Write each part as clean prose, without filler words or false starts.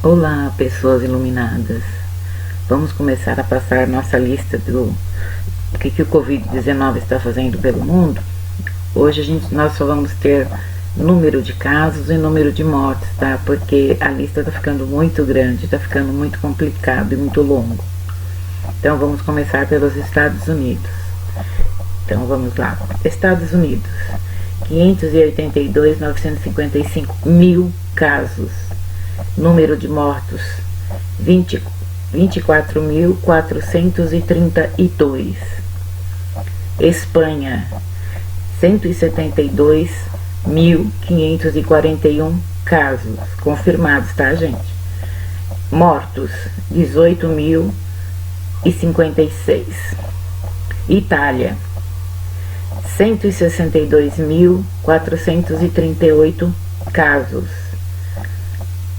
Olá, pessoas iluminadas. Vamos começar a passar nossa lista do que o Covid-19 está fazendo pelo mundo. Hoje nós só vamos ter número de casos e número de mortes, tá? Porque a lista está ficando muito grande, está ficando muito complicado e muito longo. Então vamos começar pelos Estados Unidos. Então vamos lá. Estados Unidos, 582.955 mil casos. Número de mortos, 24.432. Espanha, 172.541 casos confirmados, tá, gente? Mortos, 18.056. Itália, 162.438 casos.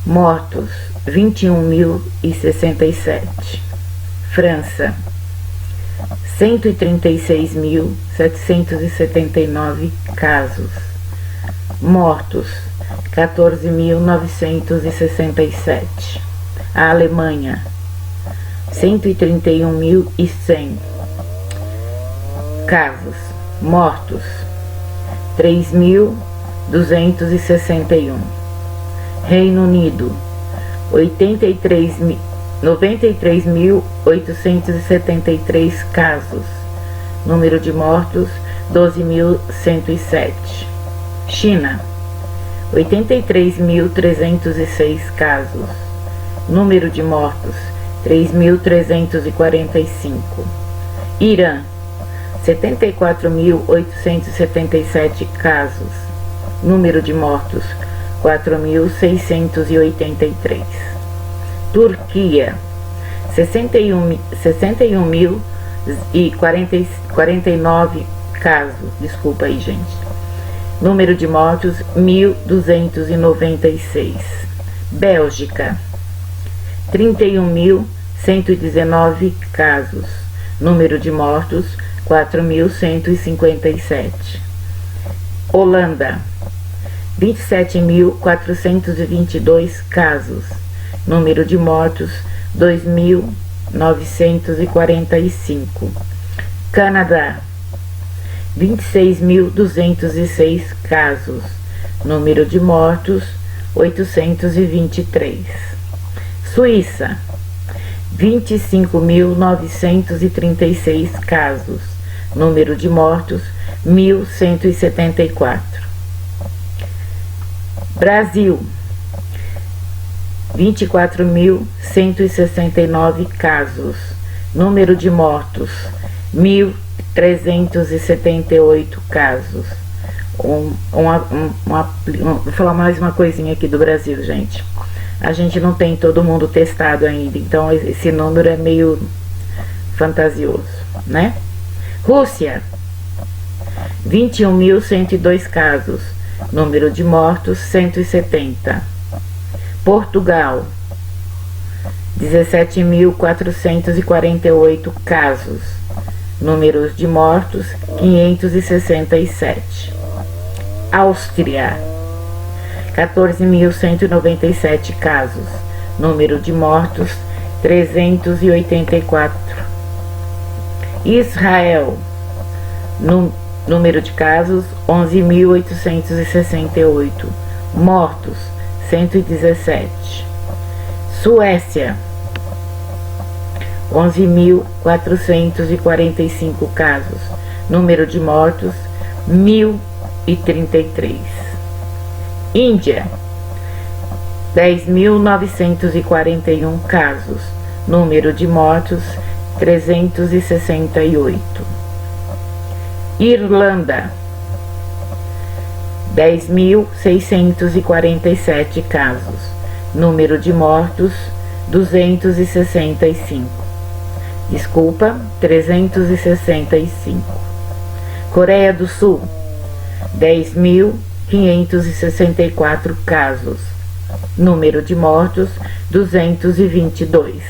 Mortos, 21.067. França, 136.779 casos. Mortos, 14.967. A Alemanha, 131.100 casos. Mortos, 3.261. Reino Unido, 93.873 casos. Número de mortos, 12.107. China, 83.306 casos. Número de mortos, 3.345. Irã, 74.877 casos. Número de mortos, 4.683. Turquia, 61.049 casos. Desculpa aí, gente. Número de mortos, 1.296. Bélgica, 31.119 casos. Número de mortos, 4.157. Holanda, 27.422 casos. Número de mortos, 2.945. Canadá, 26.206 casos. Número de mortos, 823. Suíça, 25.936 casos. Número de mortos, 1.174. Brasil, 24.169 casos. Número de mortos, 1.378 casos. Vou falar mais uma coisinha aqui do Brasil, gente. A gente não tem todo mundo testado ainda, então esse número é meio fantasioso, né? Rússia, 21.102 casos. Número de mortos, 170. Portugal, 17.448 casos. Números de mortos, 567. Áustria, 14.197 casos. Número de mortos, 384. Israel, número de casos, 11.868. Mortos, 117. Suécia, 11.445 casos. Número de mortos, 1.033. Índia, 10.941 casos. Número de mortos, 368. Irlanda, 10.647 casos. Número de mortos, 265. Desculpa, 365. Coreia do Sul, 10.564 casos. Número de mortos, 222.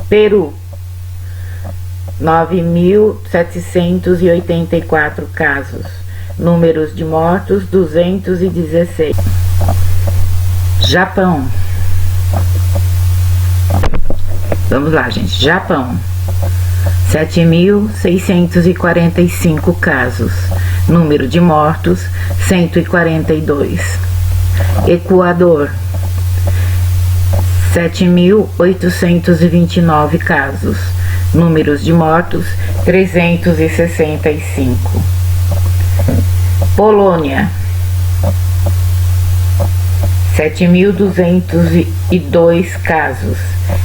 Peru, 9.784 casos. Números de mortos, 216. Japão, Vamos lá, gente. Japão, 7.645 casos. Número de mortos, 142. Equador, 7.829 casos. Números de mortos, 365. Polônia, 7.202 casos.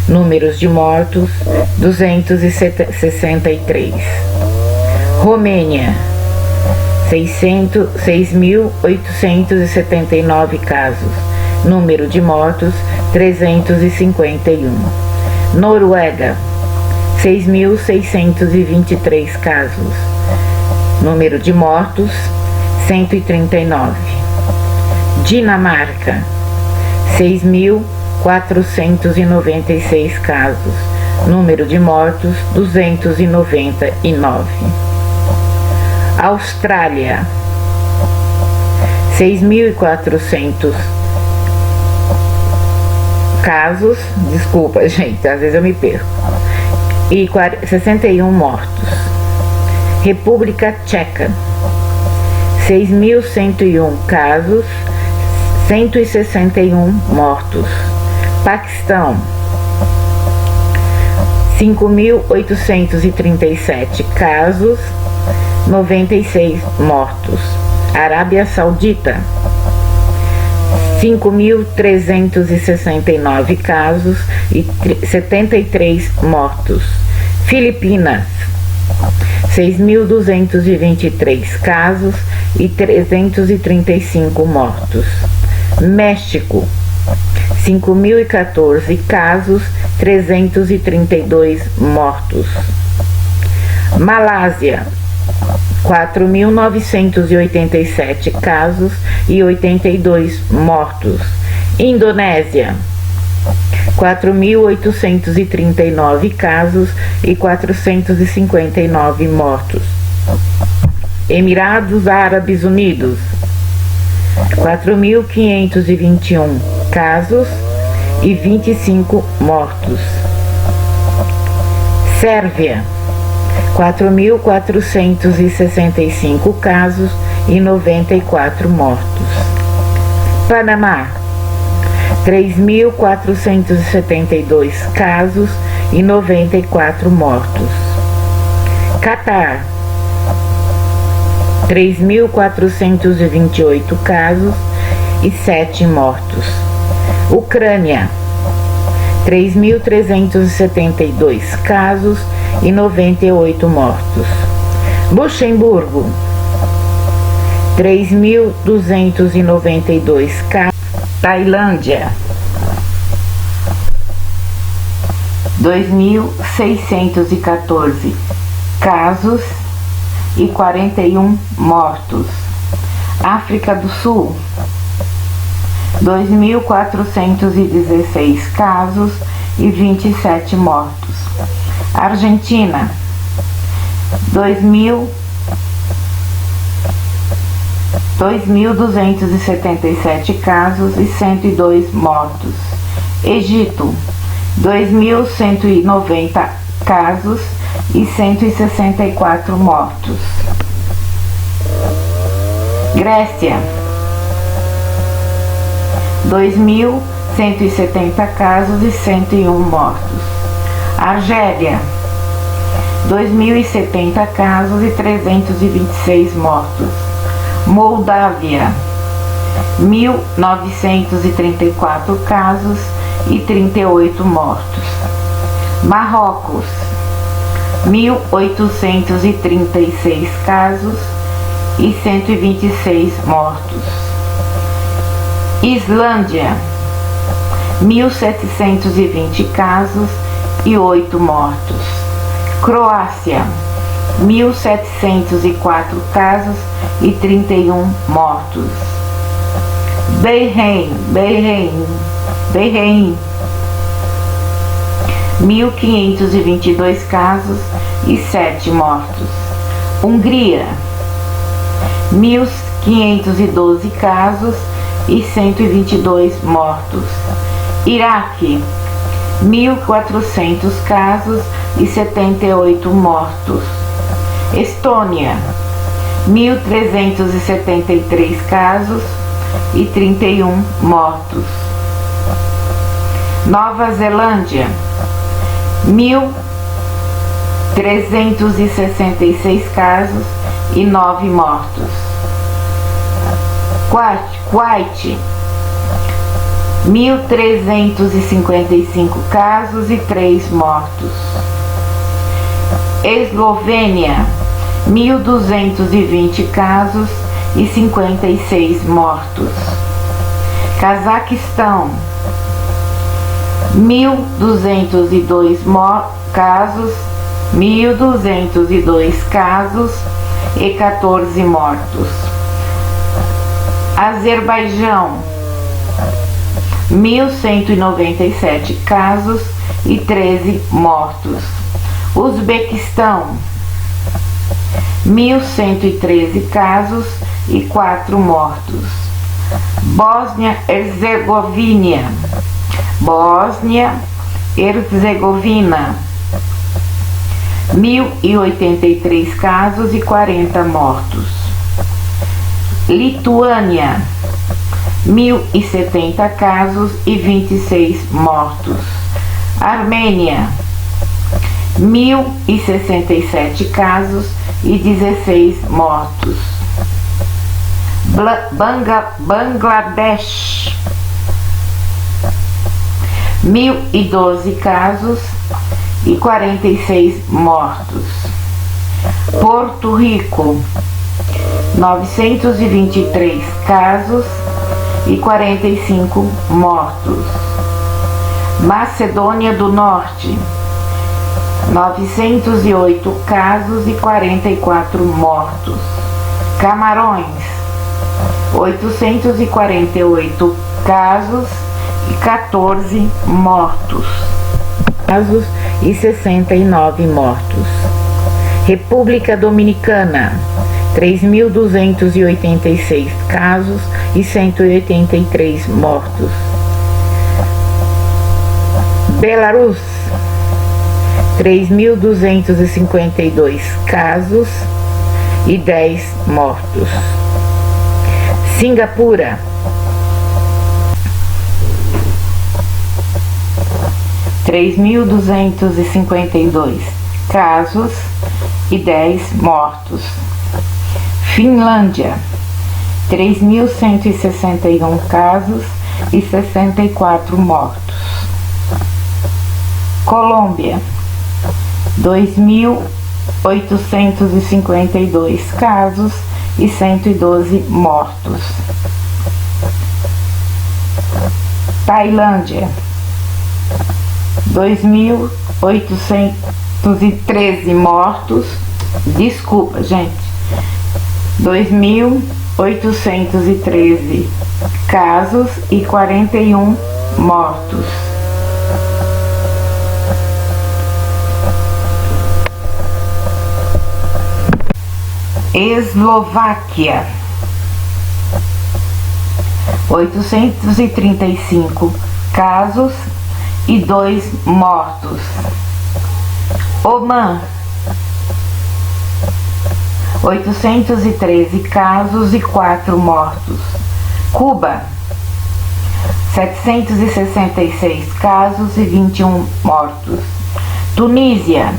Números de mortos, 263. Romênia, 6.879 casos. Número de mortos, 351. Noruega, 6.623 casos. Número de mortos, 139. Dinamarca, 6.496 casos. Número de mortos, 299. Austrália, 6.400 casos. Desculpa, gente, às vezes eu me perco. E 61 mortos. República Tcheca, 6.101 casos, 161 mortos. Paquistão, 5.837 casos, 96 mortos. Arábia Saudita, 5.369 casos e 73 mortos. Filipinas, 6.223 casos e 335 mortos. México, 5.014 casos, 332 mortos. Malásia, 4.987 casos e 82 mortos. Indonésia, 4.839 casos e 459 mortos. Emirados Árabes Unidos, 4.521 casos e 25 mortos. Sérvia, 4.465 casos e 94 mortos. Panamá, 3.472 casos e 94 mortos. Catar, 3.428 casos e 7 mortos. Ucrânia, 3.372 casos e 98 mortos. Luxemburgo, 3.292 casos. Tailândia, 2.614 casos e 41 mortos. África do Sul, 2.416 casos e 27 mortos. Argentina, 2.277 casos e 102 mortos. Egito, 2.190 casos e 164 mortos. Grécia, 2.170 casos e 101 mortos. Argélia, 2.070 casos e 326 mortos. Moldávia, 1.934 casos e 38 mortos. Marrocos, 1.836 casos e 126 mortos. Islândia, 1.720 casos e 8 mortos. Croácia, 1.704 casos e 31 mortos. Bahrein, 1.522 casos e 7 mortos. Hungria, 1.512 casos e 122 mortos. Iraque, 1.400 casos e 78 mortos. Estônia, 1.373 casos e 31 mortos. Nova Zelândia, 1.366 casos e 9 mortos. Kuwait, 1.355 casos e 3 mortos. Eslovênia, 1.220 casos e 56 mortos. Cazaquistão, 1.202 casos, 1.202 casos e 14 mortos. Azerbaijão, 1.197 casos e 13 mortos. Uzbequistão, 1.113 casos e 4 mortos. Bósnia-Herzegovina, 1.083 casos e 40 mortos. Lituânia, 1.070 casos e 26 mortos. Armênia, 1.067 casos e 16 mortos. Bangladesh, 1.012 casos e 46 mortos. Porto Rico, 923 casos e 45 mortos. Macedônia do Norte, 908 casos e 44 mortos. Camarões, 848 casos e 14 mortos. Casos e 69 mortos. República Dominicana, 3.286 casos e 183 mortos. Belarus, 3.252 casos e 10 mortos. Singapura, 3.252 casos e 10 mortos. Finlândia, 3.161 casos e 64 mortos. Colômbia, 2.852 casos e 112 mortos. Tailândia, 2.813 mortos. Desculpa, gente. 2.813 casos e 41 mortos. Eslováquia, 835 casos e 2 mortos. Omã, 813 casos e 4 mortos. Cuba, 766 casos e 21 mortos. Tunísia,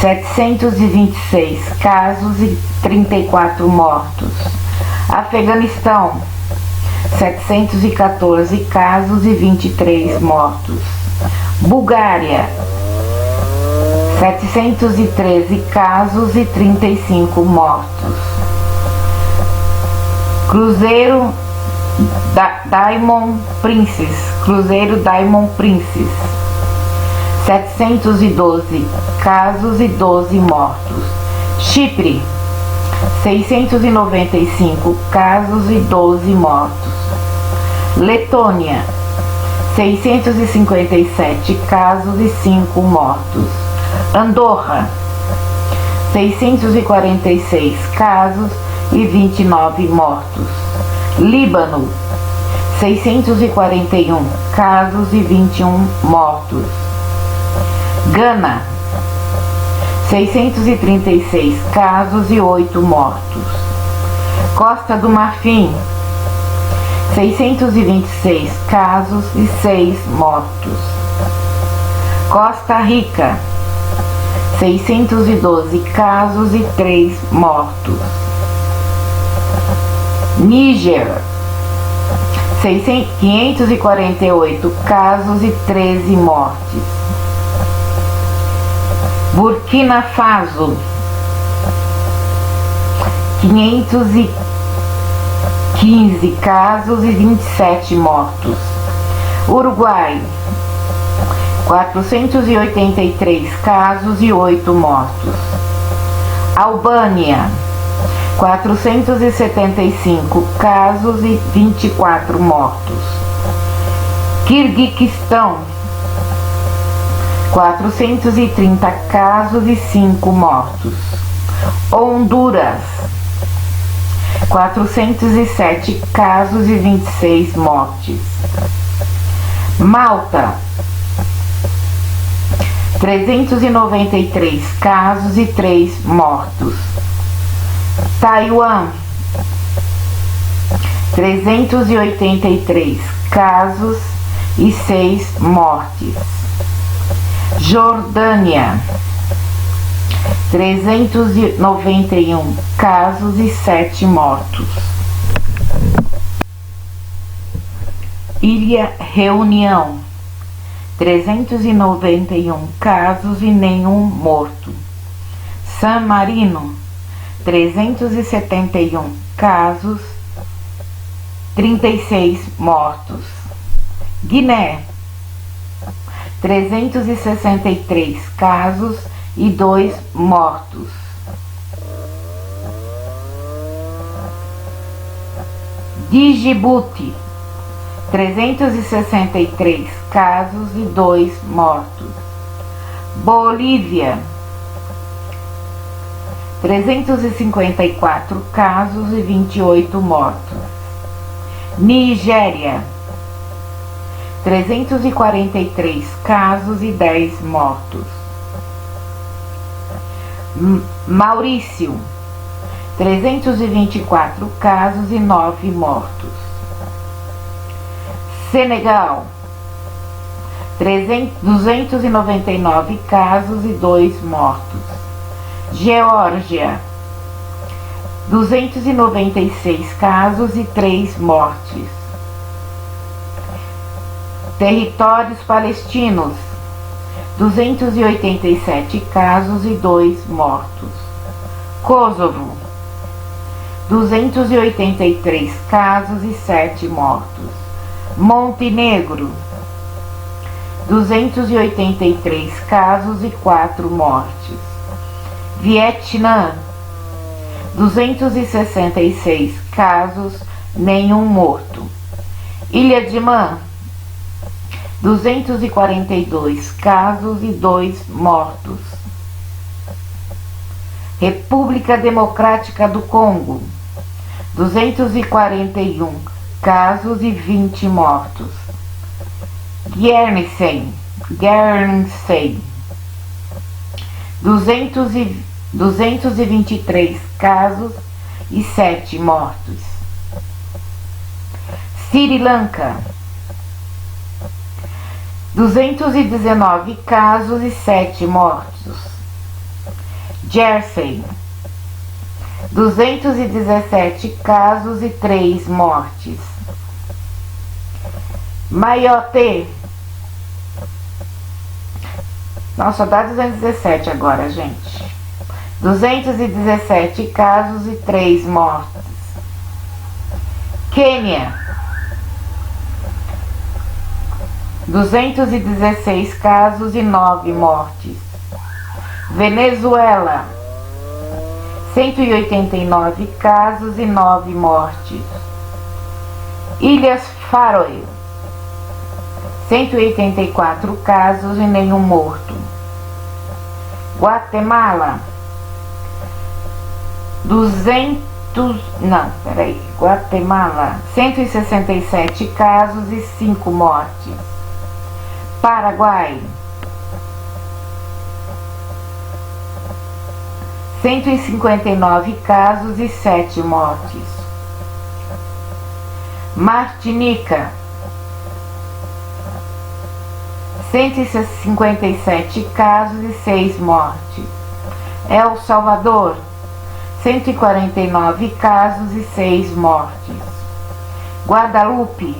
726 casos e 34 mortos. Afeganistão, 714 casos e 23 mortos. Bulgária, 713 casos e 35 mortos. Cruzeiro Diamond Princess, 712 casos e 12 mortos. Chipre, 695 casos e 12 mortos. Letônia, 657 casos e 5 mortos. Andorra, 646 casos e 29 mortos. Líbano, 641 casos e 21 mortos. Gana, 636 casos e 8 mortos. Costa do Marfim, 626 casos e 6 mortos. Costa Rica, 612 casos e 3 mortos. Níger, 548 casos e 13 mortes. Burkina Faso, 515 casos e 27 mortos. Uruguai, 483 casos e 8 mortos. Albânia, 475 casos e 24 mortos. Quirguiquistão, 430 casos e 5 mortos. Honduras, 407 casos e 26 mortes. Malta, 393 casos e 3 mortos. Taiwan, 383 casos e 6 mortes. Jordânia, 391 casos e 7 mortos. Ilha Reunião, 391 casos e nenhum morto. San Marino, 371 casos, 36 mortos. Guiné, 363 casos e 2 mortos. Djibouti, 363 casos e 2 mortos. Bolívia, 354 casos e 28 mortos. Nigéria, 343 casos e 10 mortos. Maurício, 324 casos e 9 mortos. Senegal, 299 casos e 2 mortos. Geórgia, 296 casos e 3 mortes. Territórios palestinos, 287 casos e 2 mortos. Kosovo, 283 casos e 7 mortos. Montenegro, 283 casos e 4 mortes. Vietnã, 266 casos, nenhum morto. Ilha de Man, 242 casos e 2 mortos. República Democrática do Congo, 241 casos e 20 mortos. Guernsey, 223 casos e 7 mortos. Sri Lanka, 219 casos e 7 mortos. Jersey, 217 casos e 3 mortes. Mayotte, nossa, dá 217 agora, gente. 217 casos e 3 mortes. Quênia, 216 casos e 9 mortes. Venezuela, 189 casos e 9 mortes. Ilhas Faroe, 184 casos e nenhum morto. Guatemala, 200 Guatemala, 167 casos e 5 mortes. Paraguai, 159 casos e 7 mortes. Martinica, 157 casos e 6 mortes. El Salvador, 149 casos e 6 mortes. Guadalupe,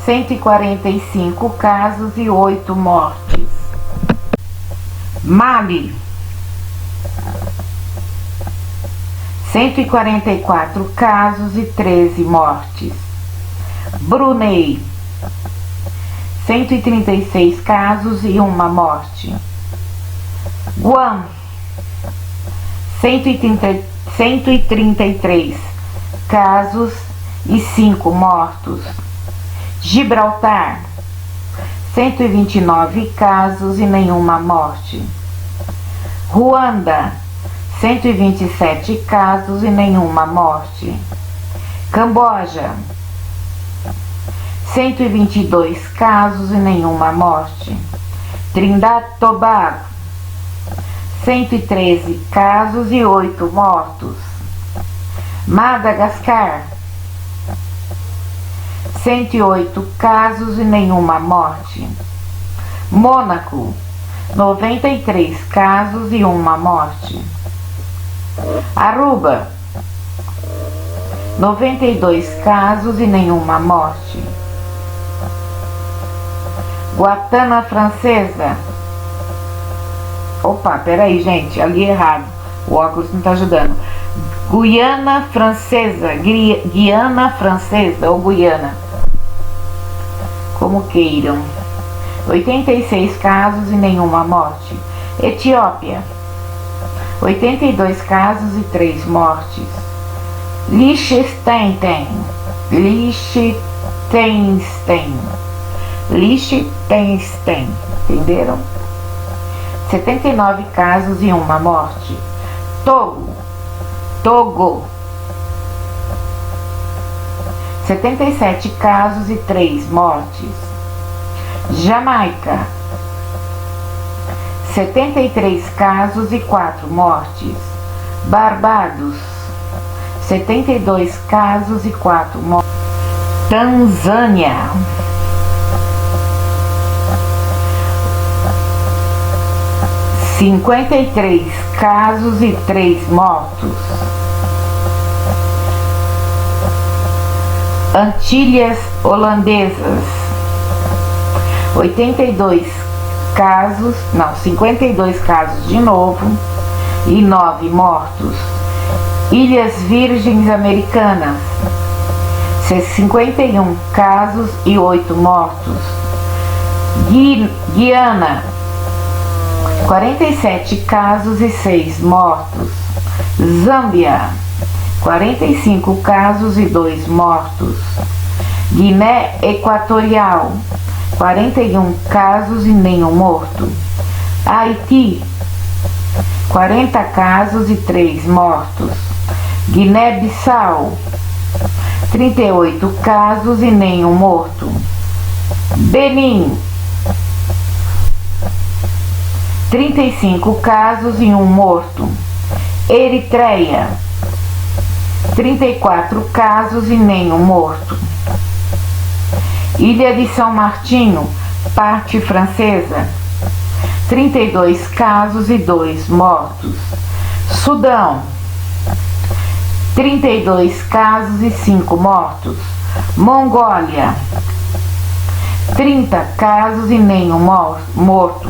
145 casos e 8 mortes. Mali, 144 casos e 13 mortes. Brunei, 136 casos e 1 morte. Guam, 133 casos e 5 mortos. Gibraltar, 129 casos e nenhuma morte. Ruanda, 127 casos e nenhuma morte. Camboja, 122 casos e nenhuma morte. Trindade e Tobago, 113 casos e 8 mortos. Madagascar, 108 casos e nenhuma morte. Mônaco, 93 casos e 1 morte. Aruba, 92 casos e nenhuma morte. Guiana Francesa. Opa, peraí, gente, ali errado. O óculos não tá ajudando. Guiana Francesa, Guiana Francesa ou Guiana, como queiram. 86 casos e nenhuma morte. Etiópia, 82 casos e 3 mortes. Liechtenstein, entenderam? 79 casos e 1 morte. Togo, 77 casos e 3 mortes. Jamaica, 73 casos e 4 mortes. Barbados, 72 casos e 4 mortes. Tanzânia, 53 casos e 3 mortos. Antilhas Holandesas, 52 casos, não, 52 casos de novo e 9 mortos. Ilhas Virgens Americanas, 51 casos e 8 mortos. Guiana, 47 casos e 6 mortos. Zâmbia, 45 casos e 2 mortos. Guiné Equatorial, 41 casos e nenhum morto. Haiti, 40 casos e 3 mortos. Guiné-Bissau, 38 casos e nenhum morto. Benin, 35 casos e 1 morto. Eritreia, 34 casos e nenhum morto. Ilha de São Martinho, parte francesa, 32 casos e 2 mortos. Sudão, 32 casos e 5 mortos. Mongólia, 30 casos e nenhum morto.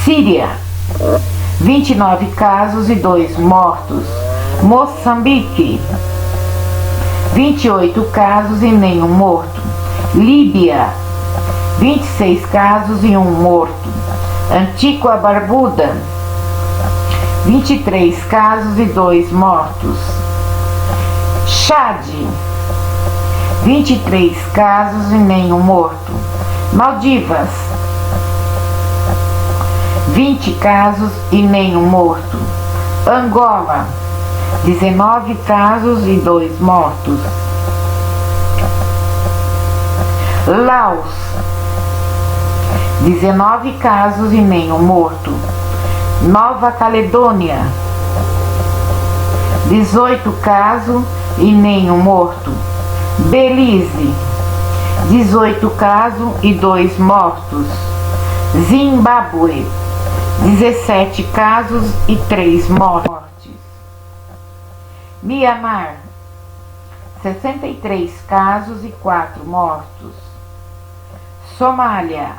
Síria, 29 casos e 2 mortos. Moçambique, 28 casos e nenhum morto. Líbia, 26 casos e 1 morto. Antigua Barbuda, 23 casos e 2 mortos. Chad, 23 casos e nenhum morto. Maldivas, 20 casos e nenhum morto. Angola, 19 casos e 2 mortos. Laos, 19 casos e nenhum morto. Nova Caledônia, 18 casos e nenhum morto. Belize, 18 casos e 2 mortos. Zimbábue, 17 casos e 3 mortes. Mianmar, 63 casos e 4 mortos. Somália,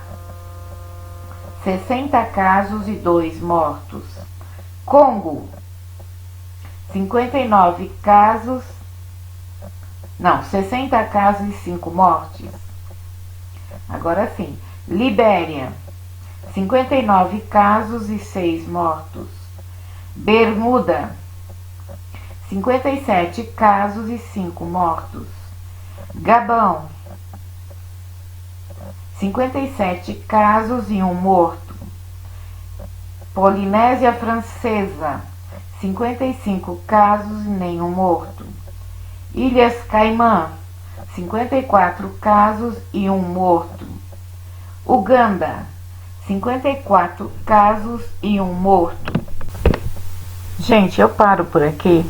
60 casos e 2 mortos. Congo, 59 casos, não, 60 casos e 5 mortes. Agora sim, Libéria, 59 casos e 6 mortos. Bermuda, 57 casos e 5 mortos. Gabão, 57 casos e 1 morto. Polinésia Francesa, 55 casos e nenhum morto. Ilhas Caimã, 54 casos e 1 morto. Uganda, 54 casos e 1 morto. Gente, eu paro por aqui.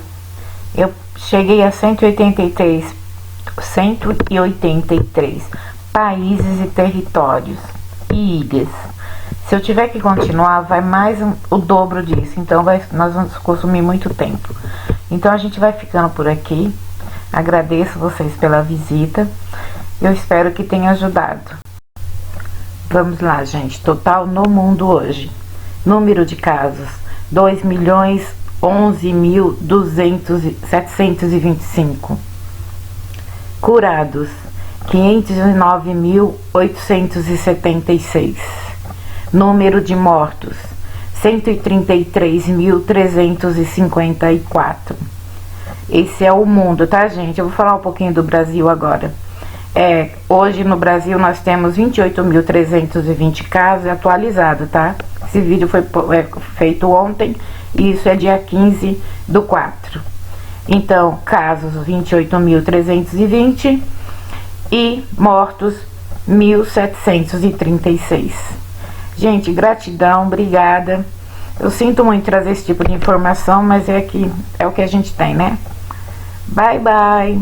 Eu cheguei a 183 países e territórios e ilhas. Se eu tiver que continuar, vai mais o dobro disso. Então nós vamos consumir muito tempo. Então a gente vai ficando por aqui. Agradeço vocês pela visita. Eu espero que tenha ajudado. Vamos lá, gente. Total no mundo hoje. Número de casos: 2.011.725. Curados: 509.876. Número de mortos: 133.354. Esse é o mundo, tá, gente? Eu vou falar um pouquinho do Brasil agora. Hoje no Brasil nós temos 28.320 casos atualizados, tá? Esse vídeo foi feito ontem e isso é dia 15/4. Então, casos 28.320 e mortos 1.736. Gente, gratidão, obrigada. Eu sinto muito trazer esse tipo de informação, mas é o que a gente tem, né? Bye, bye.